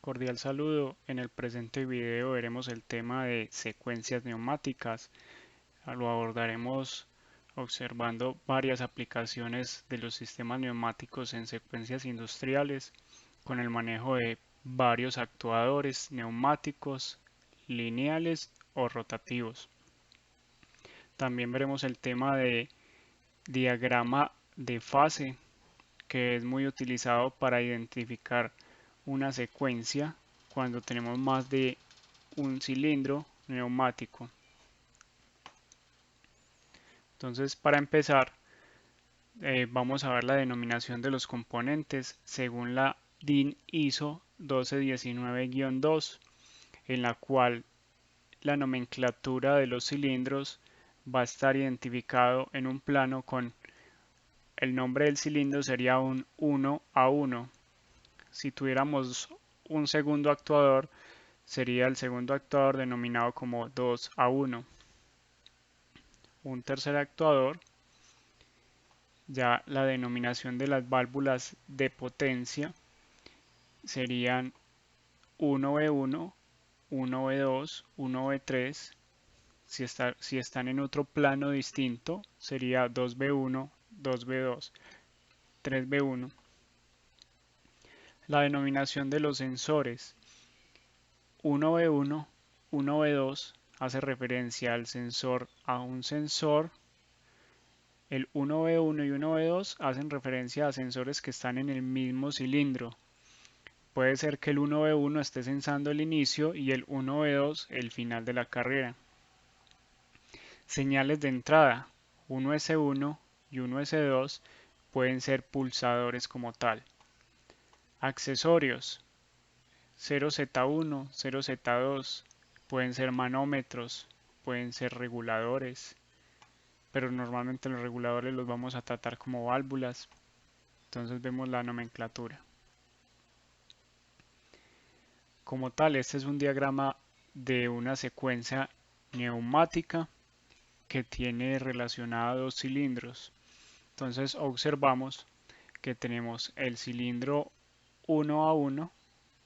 Cordial saludo. En el presente video veremos el tema de secuencias neumáticas. Lo abordaremos observando varias aplicaciones de los sistemas neumáticos en secuencias industriales con el manejo de varios actuadores neumáticos, lineales o rotativos. También veremos el tema de diagrama de fase, que es muy utilizado para identificar una secuencia cuando tenemos más de un cilindro neumático. Entonces, para empezar, vamos a ver la denominación de los componentes según la DIN ISO 1219-2, en la cual la nomenclatura de los cilindros va a estar identificado en un plano con el nombre del cilindro sería un 1 a 1. Si tuviéramos un segundo actuador, sería el segundo actuador denominado como 2 a 1. Un tercer actuador, ya la denominación de las válvulas de potencia serían 1V1, 1V2, 1V3. Si están en otro plano distinto, sería 2V1, 2V2, 3V1. La denominación de los sensores 1V1, 1V2 hace referencia al sensor a un sensor. El 1V1 y 1V2 hacen referencia a sensores que están en el mismo cilindro. Puede ser que el 1V1 esté sensando el inicio y el 1V2 el final de la carrera. Señales de entrada 1S1 y 1S2 pueden ser pulsadores como tal. Accesorios 0Z1, 0Z2 pueden ser manómetros, pueden ser reguladores, pero normalmente los reguladores los vamos a tratar como válvulas. Entonces vemos la nomenclatura. Como tal, este es un diagrama de una secuencia neumática que tiene relacionados dos cilindros. Entonces observamos que tenemos el cilindro 1 a 1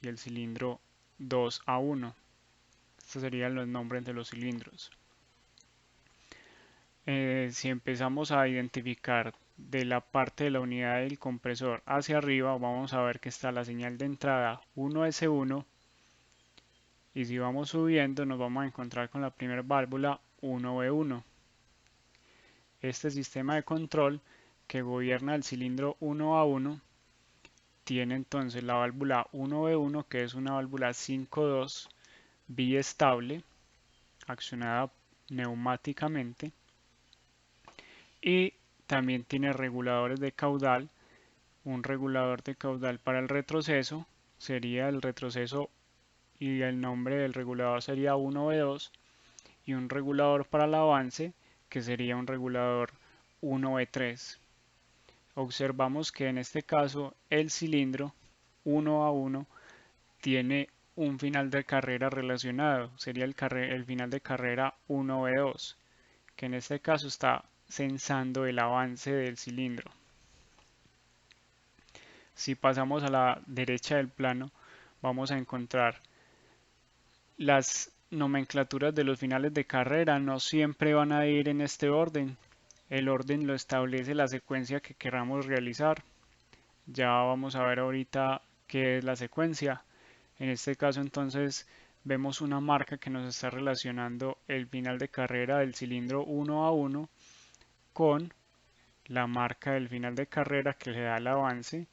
y el cilindro 2 a 1. Estos serían los nombres de los cilindros. Si empezamos a identificar de la parte de la unidad del compresor hacia arriba, vamos a ver que está la señal de entrada 1S1, y si vamos subiendo nos vamos a encontrar con la primera válvula 1V1. Este sistema de control que gobierna el cilindro 1 a 1 tiene entonces la válvula 1V1, que es una válvula 5-2 biestable accionada neumáticamente, y también tiene reguladores de caudal. Un regulador de caudal para el retroceso sería el retroceso y el nombre del regulador sería 1V2, y un regulador para el avance que sería un regulador 1V3. Observamos que en este caso el cilindro 1 a 1 tiene un final de carrera relacionado, sería el final de carrera 1V2, que en este caso está sensando el avance del cilindro. Si pasamos a la derecha del plano, vamos a encontrar las nomenclaturas de los finales de carrera. No siempre van a ir en este orden. El orden lo establece la secuencia que queramos realizar. Ya vamos a ver ahorita qué es la secuencia. En este caso entonces vemos una marca que nos está relacionando el final de carrera del cilindro 1 a 1 con la marca del final de carrera que le da el avance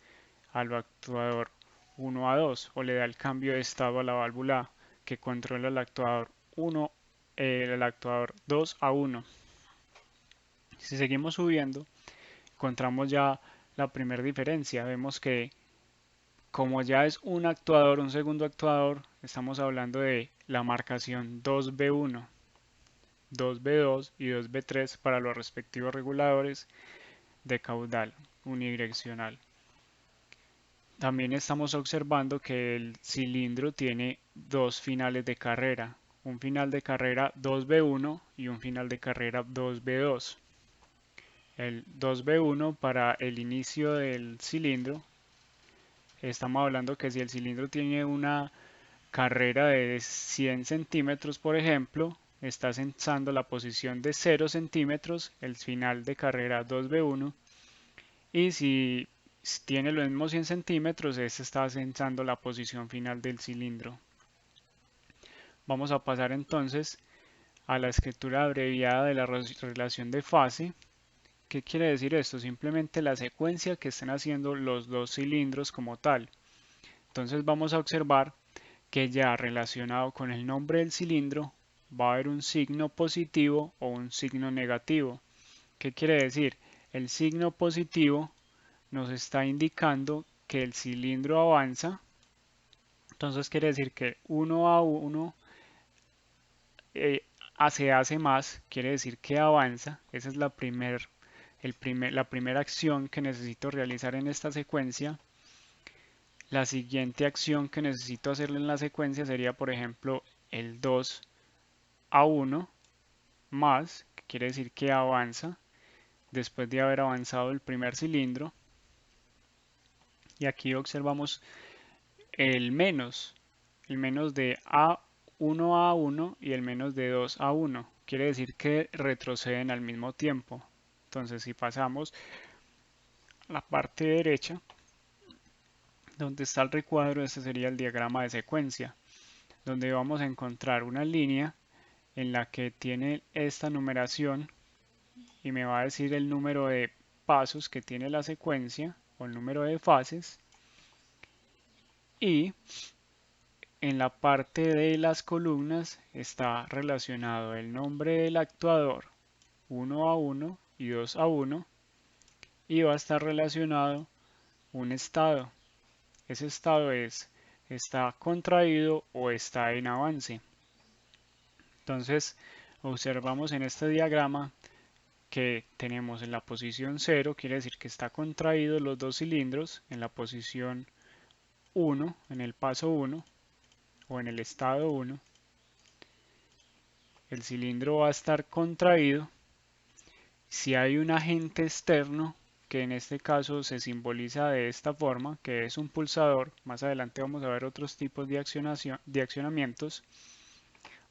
al actuador 1 a 2, o le da el cambio de estado a la válvula que controla el actuador 1, el actuador 2 a 1. Si seguimos subiendo, encontramos ya la primera diferencia. Vemos que como ya es un actuador, un segundo actuador, estamos hablando de la marcación 2B1, 2B2 y 2B3 para los respectivos reguladores de caudal unidireccional. También estamos observando que el cilindro tiene dos finales de carrera, un final de carrera 2B1 y un final de carrera 2B2. El 2B1 para el inicio del cilindro estamos hablando que si el cilindro tiene una carrera de 100 centímetros, por ejemplo, está censando la posición de 0 centímetros, el final de carrera 2V1, y si tiene los mismos 100 centímetros, este está censando la posición final del cilindro. Vamos a pasar entonces a la escritura abreviada de la relación de fase. ¿Qué quiere decir esto? Simplemente la secuencia que están haciendo los dos cilindros como tal. Entonces vamos a observar que ya relacionado con el nombre del cilindro va a haber un signo positivo o un signo negativo. ¿Qué quiere decir? El signo positivo nos está indicando que el cilindro avanza. Entonces quiere decir que 1 a 1 se hace más, quiere decir que avanza. Esa es la primera acción que necesito realizar en esta secuencia. La siguiente acción que necesito hacerle en la secuencia sería, por ejemplo, el 2 a 1 más, que quiere decir que avanza después de haber avanzado el primer cilindro. Y aquí observamos el menos de A1 a 1 y el menos de 2 a 1. Quiere decir que retroceden al mismo tiempo. Entonces, si pasamos a la parte derecha, donde está el recuadro, este sería el diagrama de secuencia, donde vamos a encontrar una línea en la que tiene esta numeración y me va a decir el número de pasos que tiene la secuencia o el número de fases, y en la parte de las columnas está relacionado el nombre del actuador 1 a 1 y 2 a 1, y va a estar relacionado un estado. Ese estado es está contraído o está en avance. Entonces observamos en este diagrama que tenemos en la posición 0, quiere decir que está contraído los dos cilindros. En la posición 1, en el paso 1 o en el estado 1, el cilindro va a estar contraído. Si hay un agente externo, que en este caso se simboliza de esta forma, que es un pulsador, más adelante vamos a ver otros tipos de accionamientos,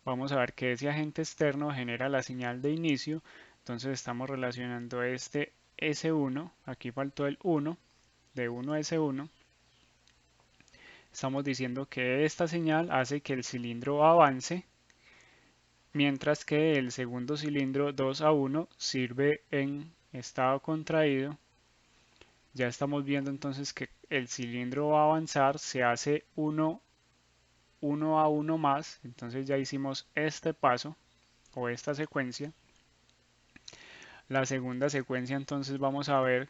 vamos a ver que ese agente externo genera la señal de inicio. Entonces estamos relacionando este S1, aquí faltó el 1, de 1 a S1. Estamos diciendo que esta señal hace que el cilindro avance, mientras que el segundo cilindro 2 a 1 sirve en estado contraído. Ya estamos viendo entonces que el cilindro va a avanzar, se hace 1 a 1 más, entonces ya hicimos este paso o esta secuencia. La segunda secuencia, entonces vamos a ver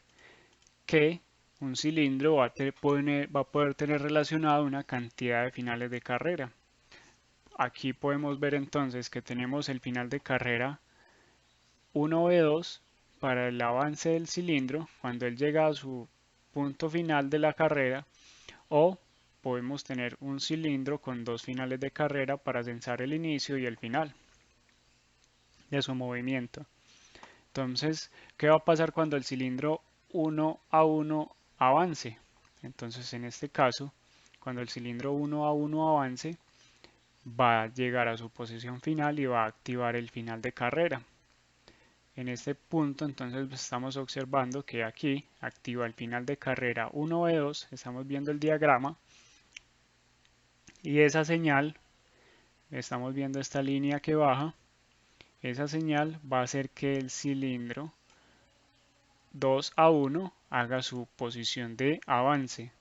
que un cilindro va a poder tener relacionado una cantidad de finales de carrera. Aquí podemos ver entonces que tenemos el final de carrera 1V2 para el avance del cilindro cuando él llega a su punto final de la carrera, o podemos tener un cilindro con dos finales de carrera para censar el inicio y el final de su movimiento. Entonces, ¿qué va a pasar cuando el cilindro 1 a 1 avance? Entonces, en este caso, cuando el cilindro 1 a 1 avance, va a llegar a su posición final y va a activar el final de carrera. En este punto, entonces, estamos observando que aquí activa el final de carrera 1V2, estamos viendo el diagrama, y esa señal, estamos viendo esta línea que baja, esa señal va a hacer que el cilindro 2 a 1 haga su posición de avance.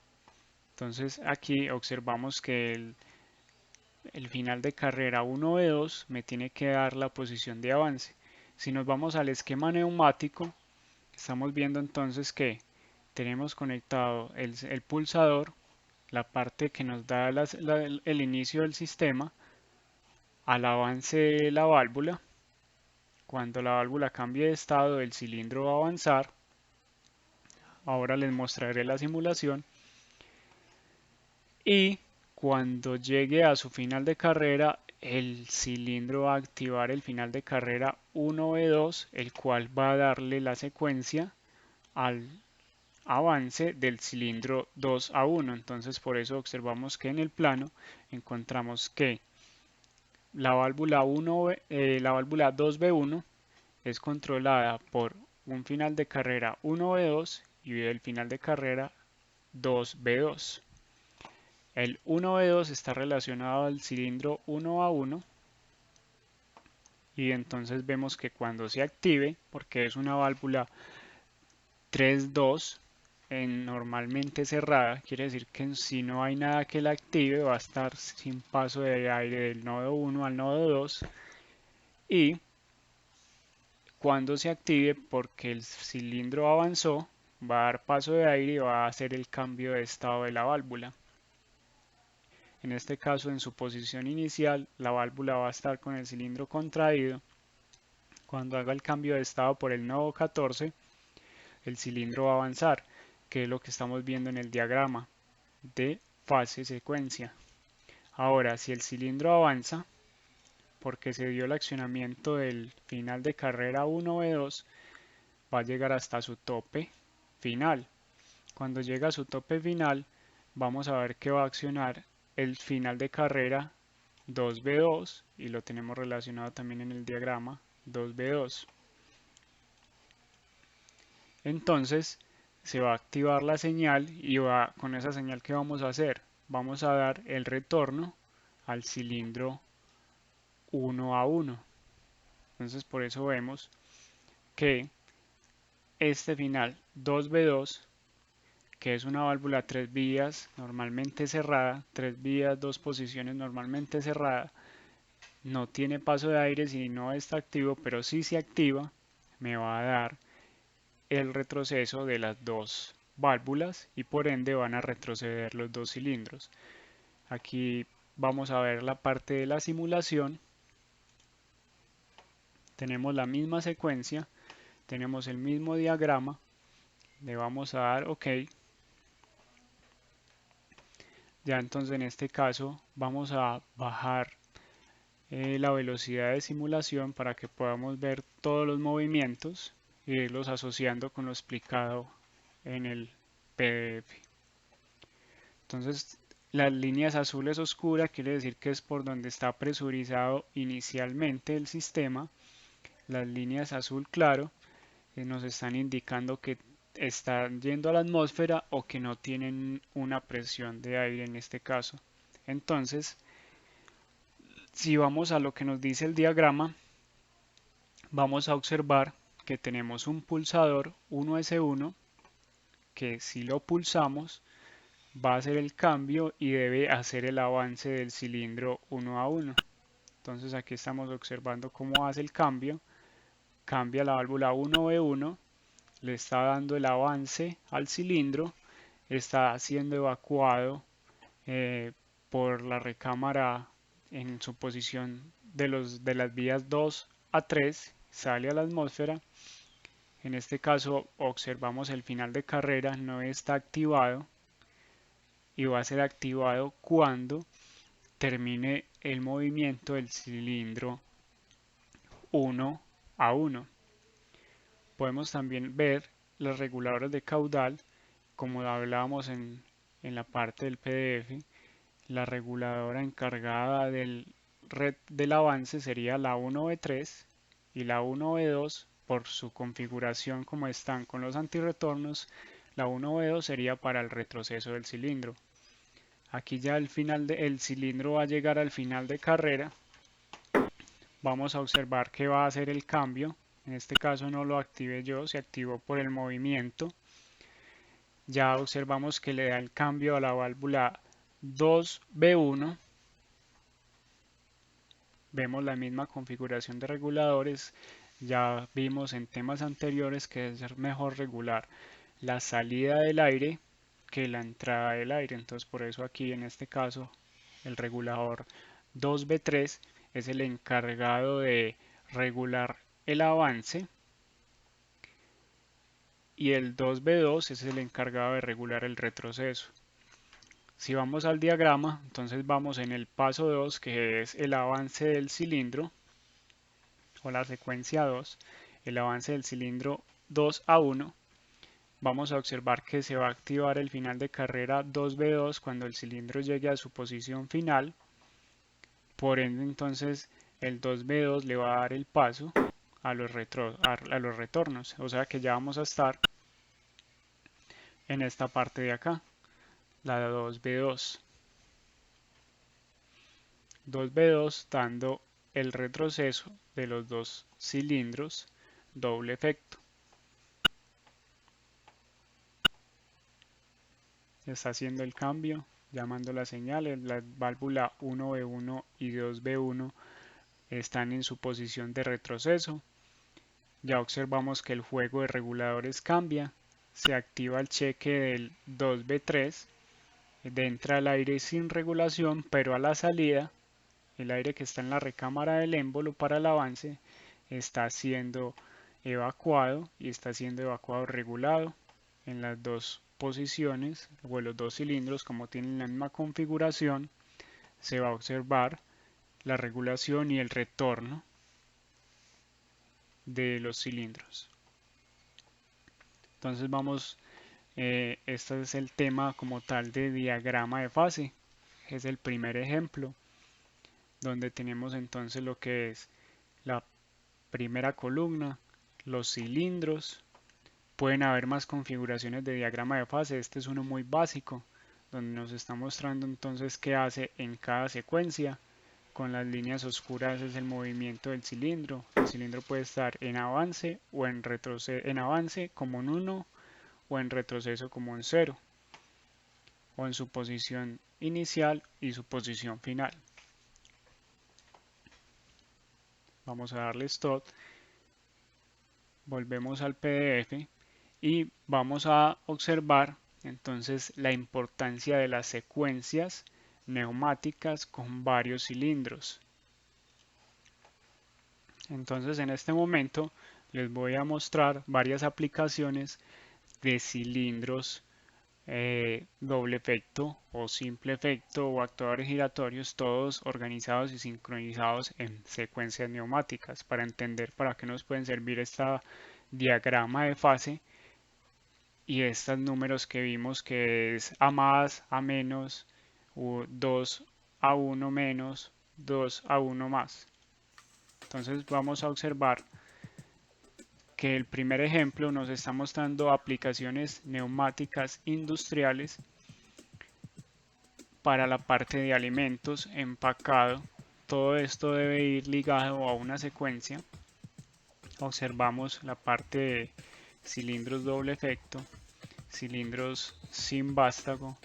Entonces aquí observamos que el final de carrera 1V2 me tiene que dar la posición de avance. Si nos vamos al esquema neumático, estamos viendo entonces que tenemos conectado el pulsador, la parte que nos da el inicio del sistema, al avance de la válvula. Cuando la válvula cambie de estado, el cilindro va a avanzar. Ahora les mostraré la simulación. Y cuando llegue a su final de carrera, el cilindro va a activar el final de carrera 1V2, el cual va a darle la secuencia al avance del cilindro 2 a 1. Entonces por eso observamos que en el plano encontramos que la válvula 2B1 es controlada por un final de carrera 1B2 y el final de carrera 2B2. El 1B2 está relacionado al cilindro 1A1 y entonces vemos que cuando se active, porque es una válvula 3.2 normalmente cerrada, quiere decir que si no hay nada que la active va a estar sin paso de aire del nodo 1 al nodo 2 y cuando se active porque el cilindro avanzó va a dar paso de aire y va a hacer el cambio de estado de la válvula. En este caso en su posición inicial la válvula va a estar con el cilindro contraído. Cuando haga el cambio de estado por el nodo 14 el cilindro va a avanzar, que es lo que estamos viendo en el diagrama de fase secuencia. Ahora, si el cilindro avanza, porque se dio el accionamiento del final de carrera 1V2, va a llegar hasta su tope final. Cuando llega a su tope final, vamos a ver que va a accionar el final de carrera 2V2 y lo tenemos relacionado también en el diagrama 2V2. Entonces se va a activar la señal y con esa señal que vamos a hacer, vamos a dar el retorno al cilindro 1 a 1. Entonces por eso vemos que este final 2B2, que es una válvula 3 vías normalmente cerrada, 3 vías, 2 posiciones normalmente cerrada, no tiene paso de aire si no está activo, pero si se activa me va a dar el retroceso de las dos válvulas y por ende van a retroceder los dos cilindros. Aquí vamos a ver la parte de la simulación. Tenemos la misma secuencia, tenemos el mismo diagrama, le vamos a dar OK. Ya entonces en este caso vamos a bajar la velocidad de simulación para que podamos ver todos los movimientos e irlos asociando con lo explicado en el PDF. Entonces las líneas azules oscuras quiere decir que es por donde está presurizado inicialmente el sistema. Las líneas azul claro nos están indicando que están yendo a la atmósfera o que no tienen una presión de aire en este caso. Entonces, si vamos a lo que nos dice el diagrama, vamos a observar que tenemos un pulsador 1S1 que si lo pulsamos va a hacer el cambio y debe hacer el avance del cilindro 1 a 1. Entonces aquí estamos observando cómo hace el cambio. Cambia la válvula 1B1, le está dando el avance al cilindro, está siendo evacuado por la recámara en su posición de las vías 2 a 3, sale a la atmósfera. En este caso observamos el final de carrera no está activado y va a ser activado cuando termine el movimiento del cilindro 1 a 1. Podemos también ver los reguladores de caudal, como hablábamos en la parte del PDF. La reguladora encargada del avance sería la 1B3 y la 1B2 por su configuración como están con los antirretornos. La 1B2 sería para el retroceso del cilindro. Aquí ya el cilindro va a llegar al final de carrera. Vamos a observar que va a hacer el cambio. En este caso no lo activé yo, se activó por el movimiento. Ya observamos que le da el cambio a la válvula 2B1. Vemos la misma configuración de reguladores. Ya vimos en temas anteriores que es mejor regular la salida del aire que la entrada del aire. Entonces por eso aquí en este caso el regulador 2B3 es el encargado de regular el avance y el 2B2 es el encargado de regular el retroceso. Si vamos al diagrama, entonces vamos en el paso 2 que es el avance del cilindro o la secuencia 2, el avance del cilindro 2 a 1. vamos a observar que se va a activar el final de carrera 2V2 cuando el cilindro llegue a su posición final. Por ende, entonces el 2V2 le va a dar el paso a los retornos, o sea que ya vamos a estar en esta parte de acá, la 2V2. 2V2 dando el retroceso de los dos cilindros, doble efecto. Está haciendo el cambio, llamando las señales, la válvula 1V1 y 2V1 están en su posición de retroceso. Ya observamos que el juego de reguladores cambia, se activa el cheque del 2V3, entra el aire sin regulación, pero a la salida, el aire que está en la recámara del émbolo para el avance está siendo evacuado y está siendo evacuado regulado en las dos posiciones o los dos cilindros. Como tienen la misma configuración, se va a observar la regulación y el retorno de los cilindros. Entonces vamos, este es el tema como tal de diagrama de fase. Es el primer ejemplo donde tenemos entonces lo que es la primera columna, los cilindros. Pueden haber más configuraciones de diagrama de fase. Este es uno muy básico, donde nos está mostrando entonces qué hace en cada secuencia. Con las líneas oscuras es el movimiento del cilindro. El cilindro puede estar en avance o en retroceso, en avance como un 1 o en retroceso como un 0, o en su posición inicial y su posición final. Vamos a darle stop. Volvemos al PDF y vamos a observar entonces la importancia de las secuencias neumáticas con varios cilindros. Entonces en este momento les voy a mostrar varias aplicaciones de cilindros doble efecto o simple efecto o actuadores giratorios, todos organizados y sincronizados en secuencias neumáticas, para entender para qué nos pueden servir esta diagrama de fase y estos números que vimos, que es A más, A menos, 2 a 1 menos, 2 a 1 más. Entonces vamos a observar que el primer ejemplo nos está mostrando aplicaciones neumáticas industriales para la parte de alimentos, empacado. Todo esto debe ir ligado a una secuencia. Observamos la parte de cilindros doble efecto, cilindros sin vástago,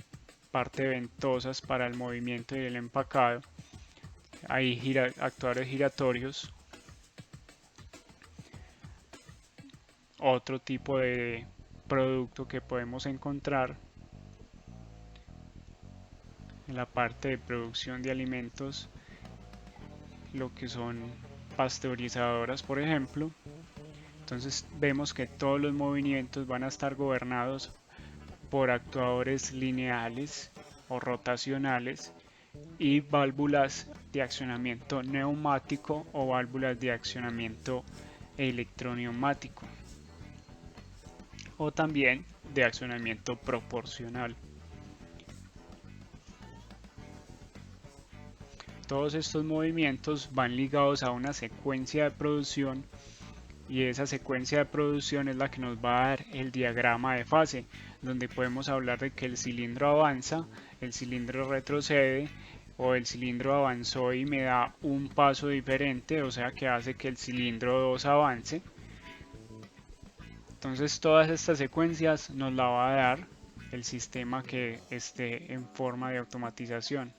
parte ventosas para el movimiento y el empacado. Hay actuadores giratorios, otro tipo de producto que podemos encontrar en la parte de producción de alimentos, lo que son pasteurizadoras, por ejemplo. Entonces vemos que todos los movimientos van a estar gobernados por actuadores lineales o rotacionales y válvulas de accionamiento neumático o válvulas de accionamiento electroneumático, o también de accionamiento proporcional. Todos estos movimientos van ligados a una secuencia de producción, y esa secuencia de producción es la que nos va a dar el diagrama de fase, donde podemos hablar de que el cilindro avanza, el cilindro retrocede, o el cilindro avanzó y me da un paso diferente, o sea que hace que el cilindro 2 avance. Entonces todas estas secuencias nos la va a dar el sistema que esté en forma de automatización.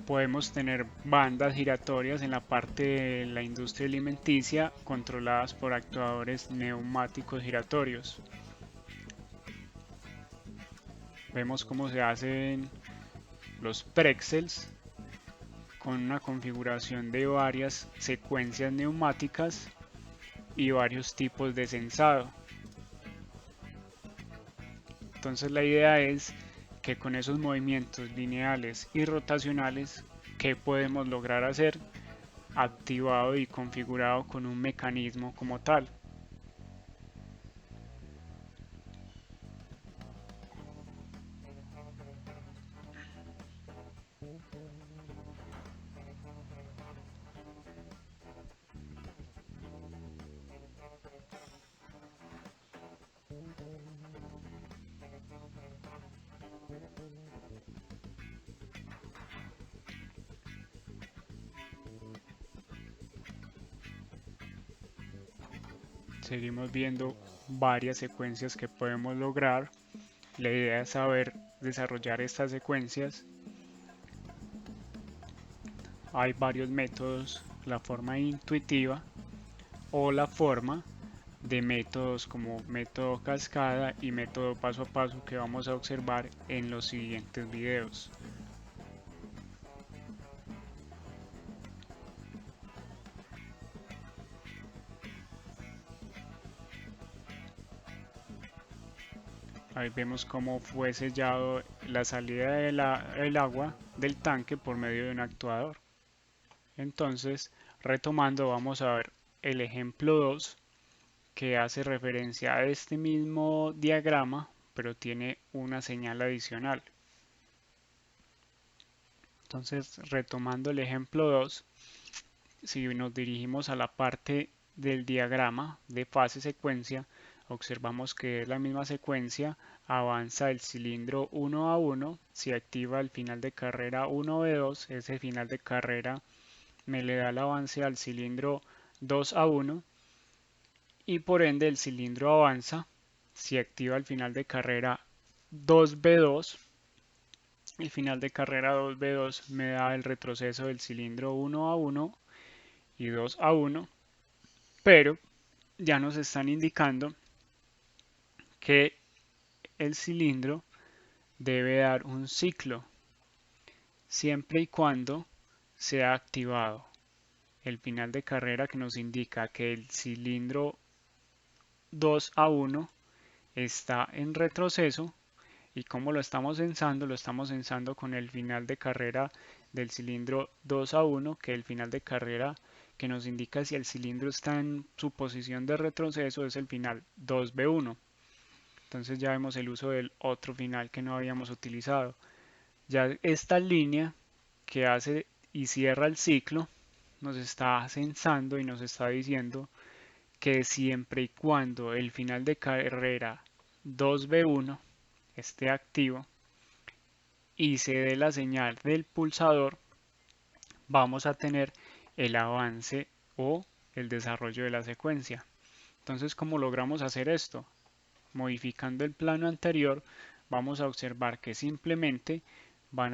Podemos tener bandas giratorias en la parte de la industria alimenticia controladas por actuadores neumáticos giratorios. Vemos cómo se hacen los pretzels con una configuración de varias secuencias neumáticas y varios tipos de sensado. Entonces la idea es que con esos movimientos lineales y rotacionales, ¿qué podemos lograr hacer? Activado y configurado con un mecanismo como tal. Seguimos viendo varias secuencias que podemos lograr. La idea es saber desarrollar estas secuencias. Hay varios métodos, la forma intuitiva o la forma de métodos como método cascada y método paso a paso que vamos a observar en los siguientes videos. Ahí vemos cómo fue sellado la salida del agua del tanque por medio de un actuador. Entonces, retomando, vamos a ver el ejemplo 2 que hace referencia a este mismo diagrama, pero tiene una señal adicional. Entonces, retomando el ejemplo 2, si nos dirigimos a la parte del diagrama de fase secuencia, observamos que es la misma secuencia, avanza el cilindro 1 a 1, se activa el final de carrera 1V2, ese final de carrera me le da el avance al cilindro 2 a 1 y por ende el cilindro avanza, se activa el final de carrera 2V2, el final de carrera 2V2 me da el retroceso del cilindro 1 a 1 y 2 a 1, pero ya nos están indicando que el cilindro debe dar un ciclo siempre y cuando sea activado el final de carrera que nos indica que el cilindro 2 a 1 está en retroceso. ¿Y cómo lo estamos censando? Lo estamos censando con el final de carrera del cilindro 2 a 1, que el final de carrera que nos indica si el cilindro está en su posición de retroceso es el final 2B1. Entonces ya vemos el uso del otro final que no habíamos utilizado. Ya esta línea que hace y cierra el ciclo nos está censando y nos está diciendo que siempre y cuando el final de carrera 2B1 esté activo y se dé la señal del pulsador, vamos a tener el avance o el desarrollo de la secuencia. Entonces, ¿cómo logramos hacer esto? Modificando el plano anterior, vamos a observar que simplemente van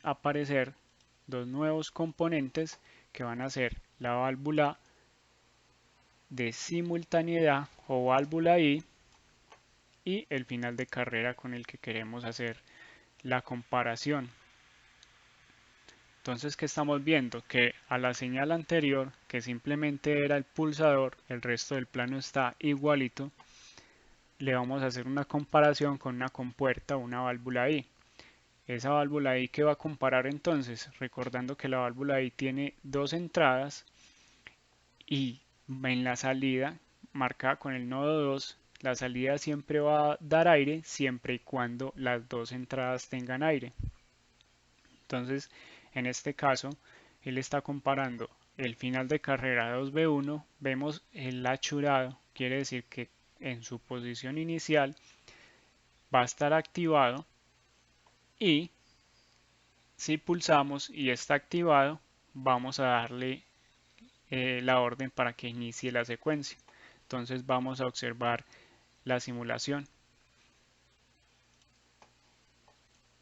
a aparecer dos nuevos componentes que van a ser la válvula de simultaneidad o válvula I y el final de carrera con el que queremos hacer la comparación. Entonces, ¿qué estamos viendo? Que a la señal anterior, que simplemente era el pulsador, el resto del plano está igualito, le vamos a hacer una comparación con una compuerta o una válvula I. Esa válvula I que va a comparar entonces, recordando que la válvula I tiene dos entradas y en la salida, marcada con el nodo 2, la salida siempre va a dar aire siempre y cuando las dos entradas tengan aire. Entonces, en este caso, él está comparando el final de carrera 2B1, vemos el achurado, quiere decir que en su posición inicial va a estar activado y si pulsamos y está activado, vamos a darle la orden para que inicie la secuencia. Entonces vamos a observar la simulación.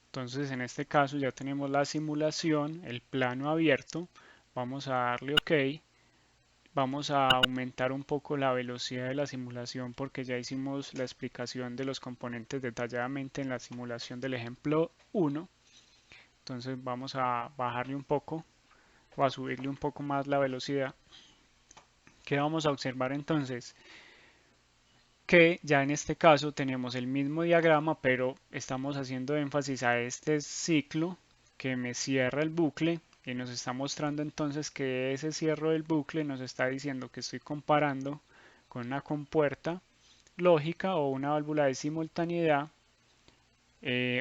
Entonces en este caso ya tenemos la simulación, el plano abierto. Vamos a darle OK. Vamos a aumentar un poco la velocidad de la simulación porque ya hicimos la explicación de los componentes detalladamente en la simulación del ejemplo 1. Entonces vamos a bajarle un poco o a subirle un poco más la velocidad. ¿Qué vamos a observar entonces? que ya en este caso tenemos el mismo diagrama, pero estamos haciendo énfasis a este ciclo que me cierra el bucle y nos está mostrando entonces que ese cierre del bucle nos está diciendo que estoy comparando con una compuerta lógica o una válvula de simultaneidad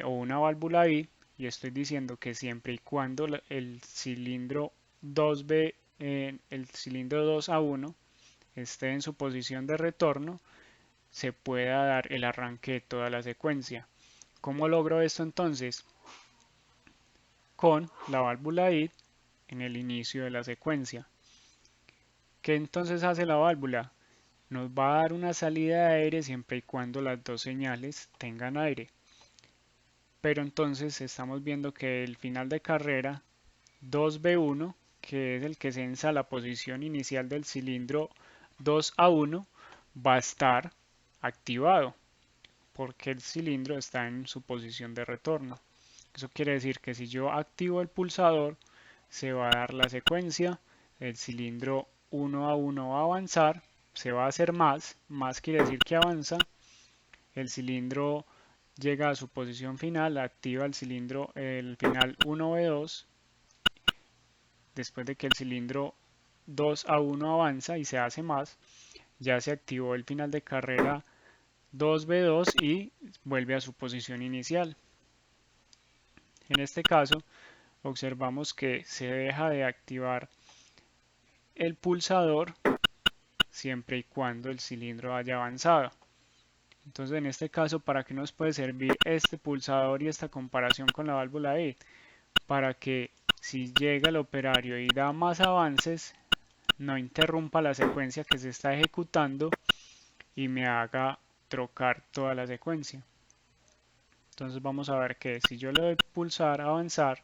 o una válvula I, y estoy diciendo que siempre y cuando el cilindro 2B, el cilindro 2A1 esté en su posición de retorno, se pueda dar el arranque de toda la secuencia. ¿Cómo logro esto entonces? Con la válvula I en el inicio de la secuencia. ¿Qué entonces hace la válvula? Nos va a dar una salida de aire siempre y cuando las dos señales tengan aire. Pero entonces estamos viendo que el final de carrera 2B1, que es el que censa la posición inicial del cilindro 2A1, va a estar activado porque el cilindro está en su posición de retorno. Eso quiere decir que si yo activo el pulsador, se va a dar la secuencia, el cilindro 1A1 va a avanzar, se va a hacer más quiere decir que avanza, el cilindro llega a su posición final, activa el cilindro, el final 1B2, después de que el cilindro 2A1 avanza y se hace más, ya se activó el final de carrera 2B2 y vuelve a su posición inicial. En este caso, observamos que se deja de activar el pulsador siempre y cuando el cilindro haya avanzado. Entonces, en este caso, ¿para qué nos puede servir este pulsador y esta comparación con la válvula E? Para que si llega el operario y da más avances, no interrumpa la secuencia que se está ejecutando y me haga trocar toda la secuencia. Entonces vamos a ver que si yo le doy pulsar avanzar,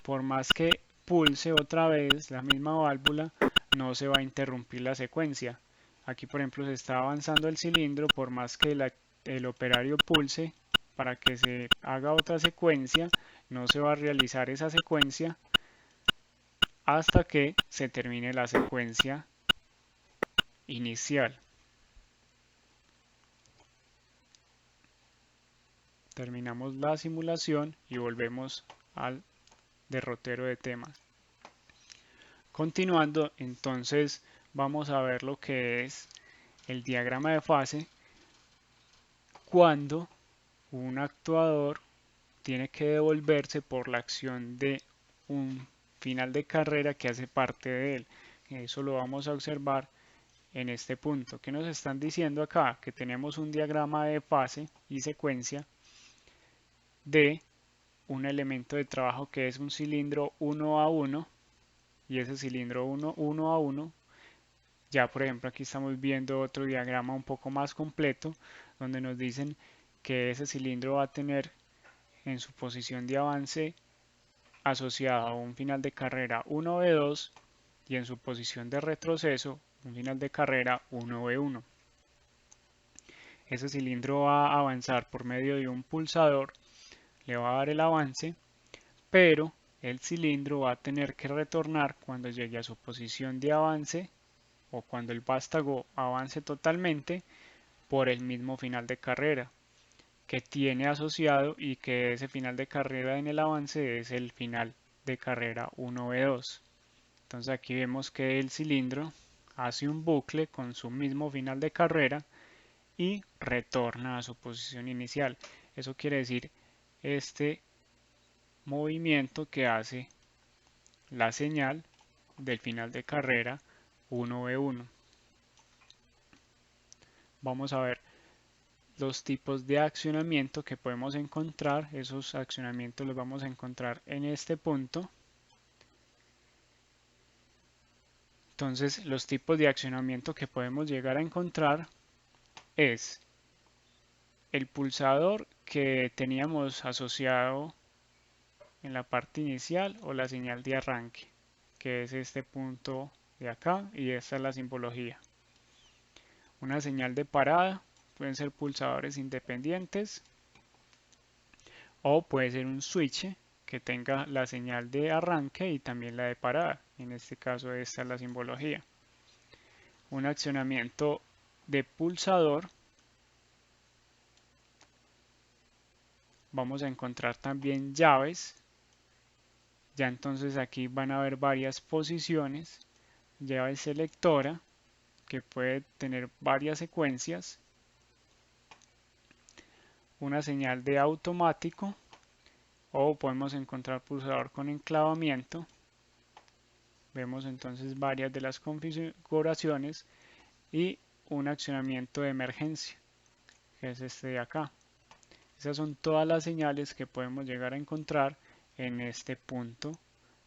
por más que pulse otra vez la misma válvula, no se va a interrumpir la secuencia. Aquí por ejemplo se está avanzando el cilindro, por más que el operario pulse para que se haga otra secuencia, no se va a realizar esa secuencia hasta que se termine la secuencia inicial. Terminamos la simulación y volvemos al derrotero de temas. Continuando, entonces vamos a ver lo que es el diagrama de fase cuando un actuador tiene que devolverse por la acción de un final de carrera que hace parte de él. Eso lo vamos a observar en este punto. ¿Qué nos están diciendo acá? Que tenemos un diagrama de fase y secuencia de un elemento de trabajo que es un cilindro 1A1 y ese cilindro 1A1, ya por ejemplo aquí estamos viendo otro diagrama un poco más completo donde nos dicen que ese cilindro va a tener en su posición de avance asociado a un final de carrera 1B2 y en su posición de retroceso un final de carrera 1B1. Ese cilindro va a avanzar por medio de un pulsador, le va a dar el avance, pero el cilindro va a tener que retornar cuando llegue a su posición de avance o cuando el vástago avance totalmente por el mismo final de carrera que tiene asociado y que ese final de carrera en el avance es el final de carrera 1B2. Entonces aquí vemos que el cilindro hace un bucle con su mismo final de carrera y retorna a su posición inicial. Eso quiere decir este movimiento que hace la señal del final de carrera 1B1. Vamos a ver los tipos de accionamiento que podemos encontrar. Esos accionamientos los vamos a encontrar en este punto. Entonces, los tipos de accionamiento que podemos llegar a encontrar es el pulsador que teníamos asociado en la parte inicial o la señal de arranque, que es este punto de acá y esta es la simbología. Una señal de parada, pueden ser pulsadores independientes o puede ser un switch que tenga la señal de arranque y también la de parada. En este caso esta es la simbología. Un accionamiento de pulsador vamos a encontrar también llaves. Ya entonces aquí van a haber varias posiciones, llave selectora que puede tener varias secuencias, una señal de automático o podemos encontrar pulsador con enclavamiento. Vemos entonces varias de las configuraciones y un accionamiento de emergencia, que es este de acá. Esas son todas las señales que podemos llegar a encontrar en este punto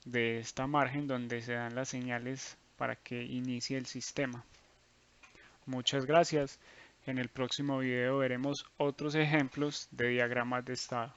de esta margen donde se dan las señales para que inicie el sistema. Muchas gracias. En el próximo video veremos otros ejemplos de diagramas de estado.